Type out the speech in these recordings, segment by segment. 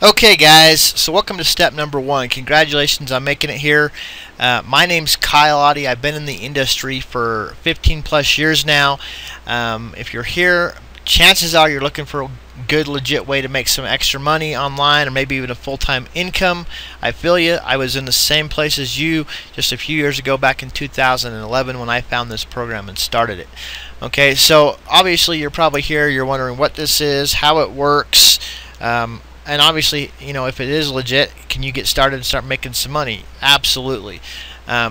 Okay guys, so welcome to step number one. Congratulations on making it here. My name's Kyle Oddie. I've been in the industry for 15 plus years now. If you're here, chances are you're looking for a good legit way to make some extra money online, or maybe even a full-time income. I feel you. I was in the same place as you just a few years ago, back in 2011, when I found this program and started it. Okay, so obviously you're probably here, you're wondering what this is, how it works, and obviously, you know, if it is legit, can you get started and start making some money? Absolutely.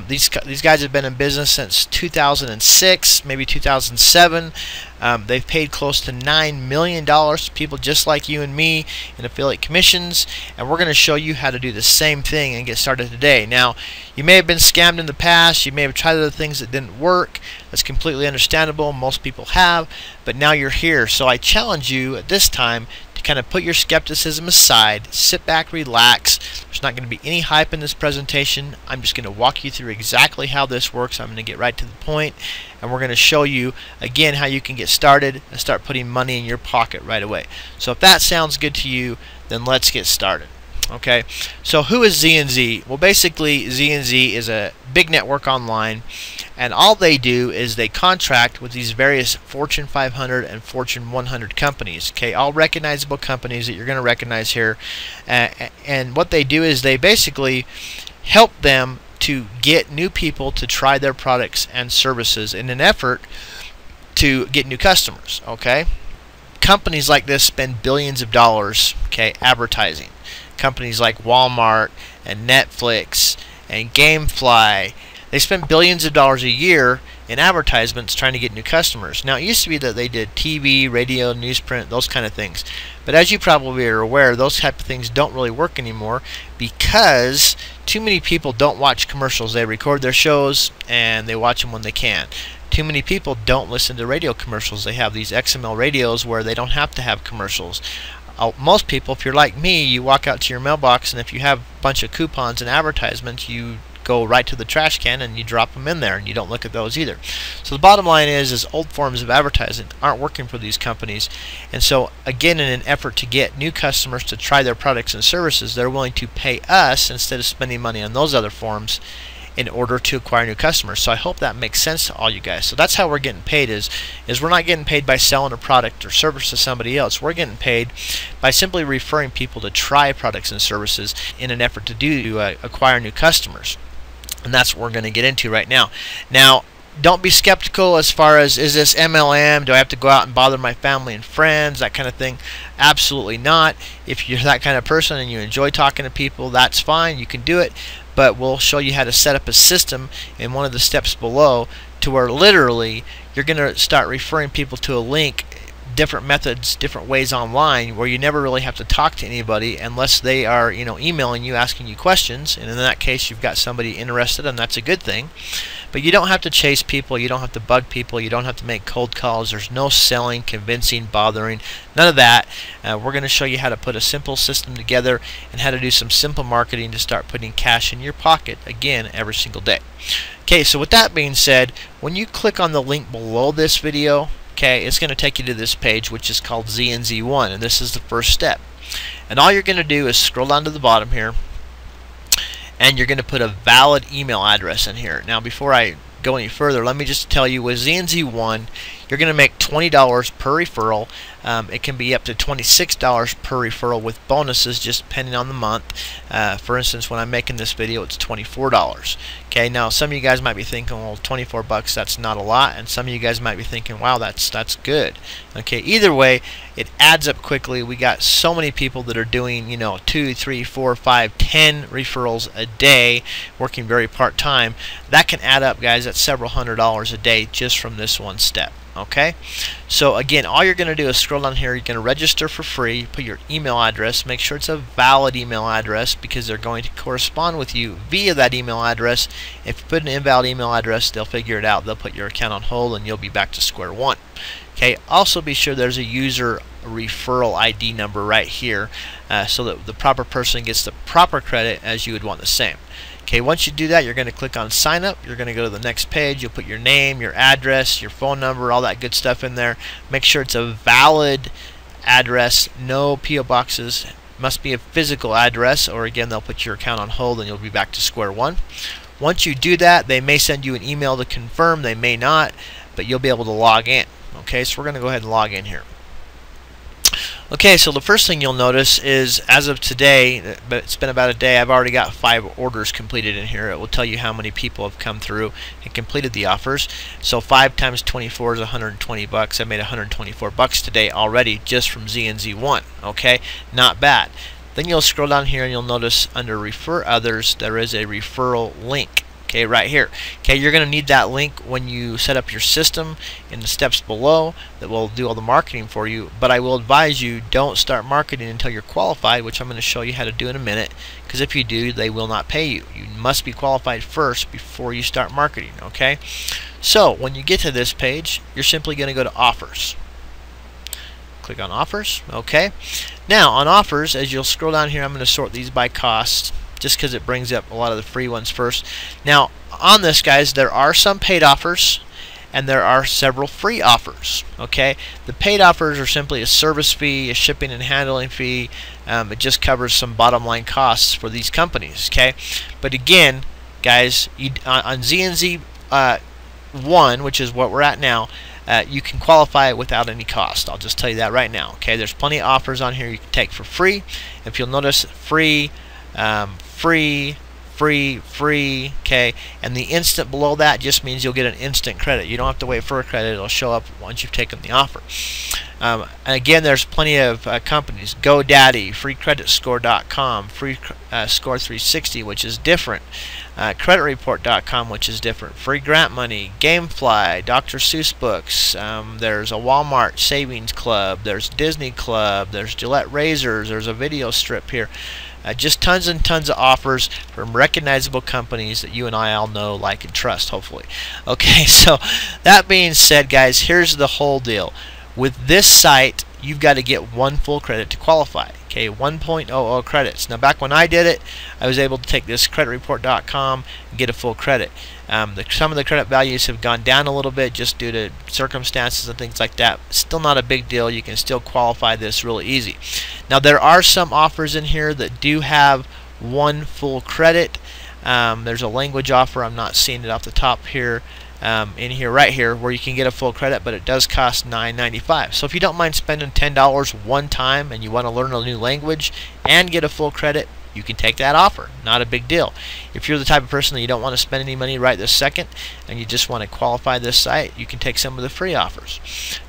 These guys have been in business since 2006, maybe 2007. They've paid close to $9 million to people just like you and me in affiliate commissions, and we're going to show you how to do the same thing and get started today. Now, you may have been scammed in the past, you may have tried other things that didn't work. That's completely understandable. Most people have, but now you're here. So I challenge you at this time to kind of put your skepticism aside, sit back, relax. There's not going to be any hype in this presentation. I'm just going to walk you through exactly how this works. I'm going to get right to the point, and we're going to show you again how you can get started and start putting money in your pocket right away. So if that sounds good to you, then let's get started. Okay, so who is ZnZ? Well, basically ZnZ is a big network online, and all they do is they contract with these various Fortune 500 and Fortune 100 companies. Okay, all recognizable companies that you're going to recognize here, and what they do is they basically help them to get new people to try their products and services in an effort to get new customers. Okay, companies like this spend billions of dollars, okay, advertising. Companies like Walmart and Netflix and GameFly, they spend billions of dollars a year in advertisements trying to get new customers. Now, it used to be that they did TV, radio, newsprint, those kind of things. But as you probably are aware, those type of things don't really work anymore because too many people don't watch commercials. They record their shows and they watch them when they can. Too many people don't listen to radio commercials. They have these XML radios where they don't have to have commercials. Most people, if you're like me, you walk out to your mailbox, and if you have a bunch of coupons and advertisements, you go right to the trash can and you drop them in there, and you don't look at those either. So the bottom line is old forms of advertising aren't working for these companies, and so again, in an effort to get new customers to try their products and services, they're willing to pay us instead of spending money on those other forms in order to acquire new customers. So I hope that makes sense to all you guys. So that's how we're getting paid, is we're not getting paid by selling a product or service to somebody else. We're getting paid by simply referring people to try products and services in an effort to acquire new customers. And that's what we're going to get into right now. Now, don't be skeptical as far as, is this MLM? Do I have to go out and bother my family and friends? That kind of thing. Absolutely not. If you're that kind of person and you enjoy talking to people, that's fine. You can do it. But we'll show you how to set up a system in one of the steps below to where literally you're going to start referring people to a link, different methods, different ways online, where you never really have to talk to anybody unless they are, you know, emailing you, asking you questions, and in that case you've got somebody interested, and that's a good thing. But you don't have to chase people, you don't have to bug people, you don't have to make cold calls. There's no selling, convincing, bothering, none of that. We're going to show you how to put a simple system together and how to do some simple marketing to start putting cash in your pocket, again, every single day. Okay, so with that being said, when you click on the link below this video, okay, it's going to take you to this page, which is called ZnZ One, and this is the first step. And all you're going to do is scroll down to the bottom here, and you're going to put a valid email address in here. Now, before I go any further, let me just tell you, with ZnZ One, you're going to make $20 per referral. It can be up to $26 per referral with bonuses, just depending on the month. For instance, when I'm making this video, it's $24. Okay, now some of you guys might be thinking, well, 24 bucks, that's not a lot, and some of you guys might be thinking, wow, that's good. Okay, either way, it adds up quickly. We got so many people that are doing, you know, 2, 3, 4, 5, 10 referrals a day, working very part-time. That can add up, guys. That's several $100s a day just from this one step. Okay, so again, all you're going to do is scroll down here. You're going to register for free, put your email address, make sure it's a valid email address, because they're going to correspond with you via that email address. If you put an invalid email address, they'll figure it out. They'll put your account on hold and you'll be back to square one. Okay, also be sure there's a user referral ID number right here, so that the proper person gets the proper credit as you would want the same. Okay, once you do that, you're going to click on sign up. You're going to go to the next page. You'll put your name, your address, your phone number, all that good stuff in there. Make sure it's a valid address, no P.O. boxes must be a physical address, or again they'll put your account on hold and you'll be back to square one. Once you do that, they may send you an email to confirm, they may not, but you'll be able to log in. Okay, so we're going to go ahead and log in here. Okay, so the first thing you'll notice is, as of today, but it's been about a day, I've already got 5 orders completed in here. It will tell you how many people have come through and completed the offers. So 5 times 24 is 120 bucks. I made 124 bucks today already just from ZnZ One. Okay, not bad. Then you'll scroll down here and you'll notice under Refer Others there is a referral link. Okay, right here. Okay, you're going to need that link when you set up your system in the steps below that will do all the marketing for you. But I will advise you, don't start marketing until you're qualified, which I'm going to show you how to do in a minute, because if you do, they will not pay you. You must be qualified first before you start marketing. Okay, so when you get to this page, you're simply going to go to Offers. Click on Offers. Okay, now on Offers, as you'll scroll down here, I'm going to sort these by cost, just because it brings up a lot of the free ones first. Now on this, guys, there are some paid offers and there are several free offers. Okay, the paid offers are simply a service fee, a shipping and handling fee. It just covers some bottom line costs for these companies. Okay, but again, guys, on ZnZ One, which is what we're at now, you can qualify without any cost. I'll just tell you that right now. Okay, there's plenty of offers on here you can take for free. If you'll notice, free, free, okay, and the instant below that just means you'll get an instant credit. You don't have to wait for a credit. It'll show up once you've taken the offer. And again, there's plenty of companies: GoDaddy, freecreditscore.com, free Score 360, which is different, creditreport.com, which is different, free grant money, Gamefly, Dr. Seuss books, there's a Walmart Savings Club, there's Disney Club, there's Gillette razors, there's a video strip here. Just tons and tons of offers from recognizable companies that you and I all know, like, and trust, hopefully. Okay, so that being said, guys, here's the whole deal. With this site, you've got to get 1 full credit to qualify. Okay, 1.00 credits. Now, back when I did it, I was able to take this creditreport.com and get a full credit. Some of the credit values have gone down a little bit just due to circumstances and things like that. Still not a big deal. You can still qualify this really easy. Now, there are some offers in here that do have 1 full credit. There's a language offer. I'm not seeing it off the top here. In here, right here, where you can get a full credit, but it does cost $9.95. So if you don't mind spending $10 one time and you want to learn a new language and get a full credit, you can take that offer. Not a big deal. If you're the type of person that you don't want to spend any money right this second and you just want to qualify this site, you can take some of the free offers.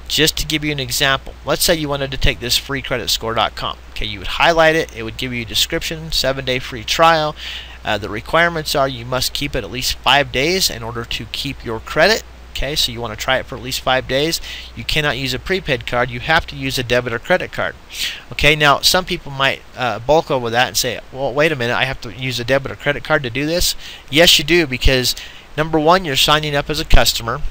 Just to give you an example, let's say you wanted to take this freecreditscore.com. Okay, you would highlight it. It would give you a description, 7-day free trial. The requirements are you must keep it at least 5 days in order to keep your credit. Okay, so you want to try it for at least 5 days. You cannot use a prepaid card. You have to use a debit or credit card. Okay, now some people might bulk over that and say, well, wait a minute, I have to use a debit or credit card to do this? Yes, you do, because number one, you're signing up as a customer.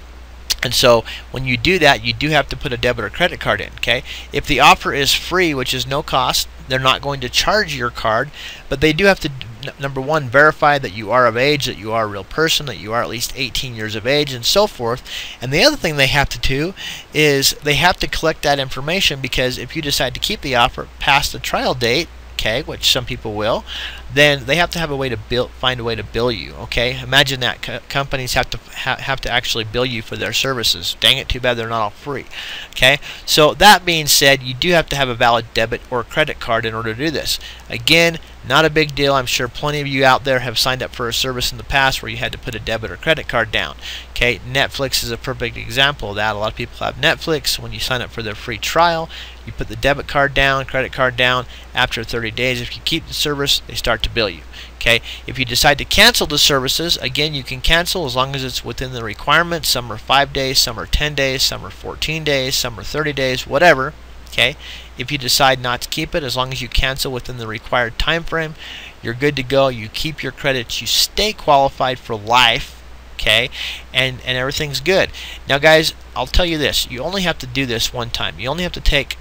And so when you do that, you do have to put a debit or credit card in. Okay, if the offer is free, which is no cost, they're not going to charge your card, but they do have to, number one, verify that you are of age, that you are a real person, that you are at least 18 years of age, and so forth. And the other thing they have to do is they have to collect that information, because if you decide to keep the offer past the trial date, okay, which some people will, then they have to have a way to find a way to bill you. Okay, imagine that companies have to actually bill you for their services. Dang it, too bad they're not all free. Okay, so that being said, you do have to have a valid debit or credit card in order to do this. Again, not a big deal. I'm sure plenty of you out there have signed up for a service in the past where you had to put a debit or credit card down. Okay, Netflix is a perfect example of that. A lot of people have Netflix. When you sign up for their free trial, you put the debit card down, credit card down. After 30 days, if you keep the service, they start to bill you. Okay, if you decide to cancel the services, again, you can cancel as long as it's within the requirements. Some are 5 days, some are 10 days, some are 14 days, some are 30 days, whatever. Okay, if you decide not to keep it, as long as you cancel within the required time frame, you're good to go. You keep your credits, you stay qualified for life. Okay, and everything's good. Now, guys, I'll tell you this: you only have to do this one time. You only have to take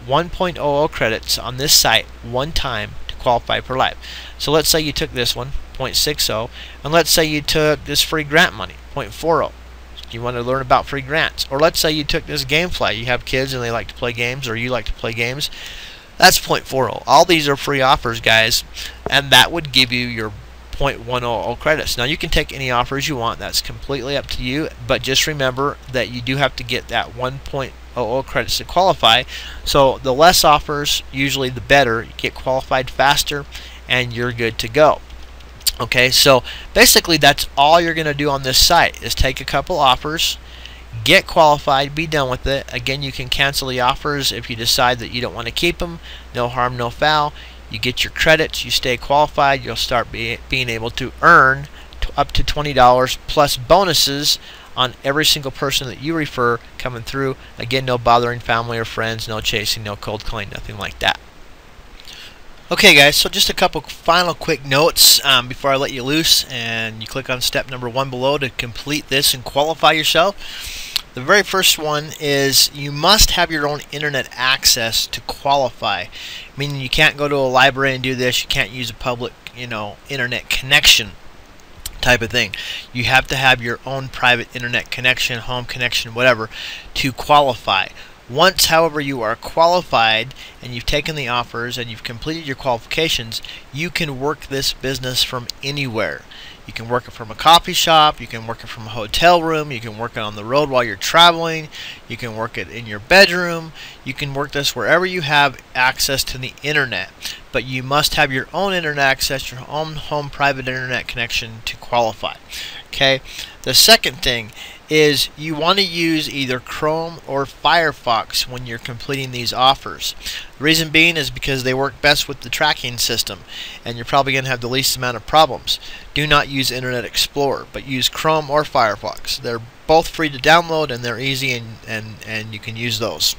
1.00 credits on this site one time to qualify for life. So let's say you took this one, 0.60, and let's say you took this free grant money, 0.40. You want to learn about free grants. Or let's say you took this Gamefly. You have kids and they like to play games, or you like to play games. That's 0.40. All these are free offers, guys, and that would give you your 0.100 credits. Now you can take any offers you want, that's completely up to you, but just remember that you do have to get that 1.00 credits to qualify. So the less offers, usually the better. You get qualified faster and you're good to go. Okay, so basically that's all you're going to do on this site is take a couple offers, get qualified, be done with it. Again, you can cancel the offers if you decide that you don't want to keep them. No harm, no foul. You get your credits, you stay qualified, you'll start being able to earn up to $20 plus bonuses on every single person that you refer coming through. Again, no bothering family or friends, no chasing, no cold calling, nothing like that. Okay guys, so just a couple final quick notes before I let you loose, and you click on step number 1 below to complete this and qualify yourself. The very first one is you must have your own internet access to qualify, meaning you can't go to a library and do this. You can't use a public, internet connection type of thing. You have to have your own private internet connection, home connection, whatever, to qualify. Once, however, you are qualified and you've taken the offers and you've completed your qualifications, you can work this business from anywhere. You can work it from a coffee shop, you can work it from a hotel room, you can work it on the road while you're traveling, you can work it in your bedroom, you can work this wherever you have access to the internet. But you must have your own internet access, your own home private internet connection to qualify. Okay. The second thing is you want to use either Chrome or Firefox when you're completing these offers. The reason being is because they work best with the tracking system and you're probably going to have the least amount of problems. Do not use Internet Explorer, but use Chrome or Firefox. They're both free to download and they're easy, and you can use those.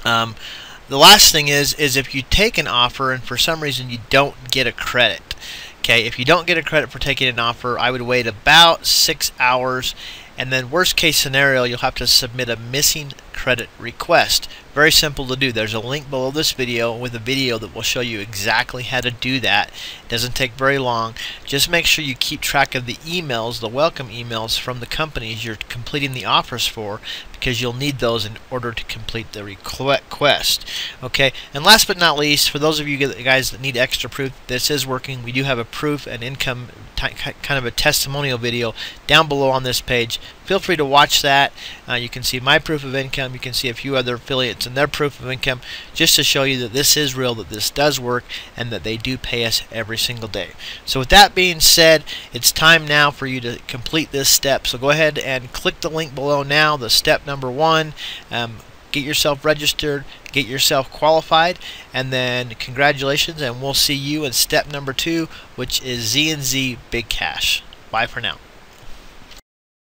The last thing is if you take an offer and for some reason you don't get a credit. Okay, if you don't get a credit for taking an offer, I would wait about 6 hours, and then worst case scenario, you'll have to submit a missing credit request. Very simple to do. There's a link below this video with a video that will show you exactly how to do that. It doesn't take very long. Just make sure you keep track of the emails, the welcome emails from the companies you're completing the offers for, because you'll need those in order to complete the request. Okay, and last but not least, for those of you guys that need extra proof this is working, we do have a proof and income kind of a testimonial video down below on this page. Feel free to watch that. You can see my proof of income, you can see a few other affiliates and their proof of income, just to show you that this is real, that this does work, and that they do pay us every single day. So with that being said, it's time now for you to complete this step. So go ahead and click the link below now, the step number 1. Get yourself registered, get yourself qualified, and then congratulations, and we'll see you in step number 2, which is ZnZ Big Cash. Bye for now.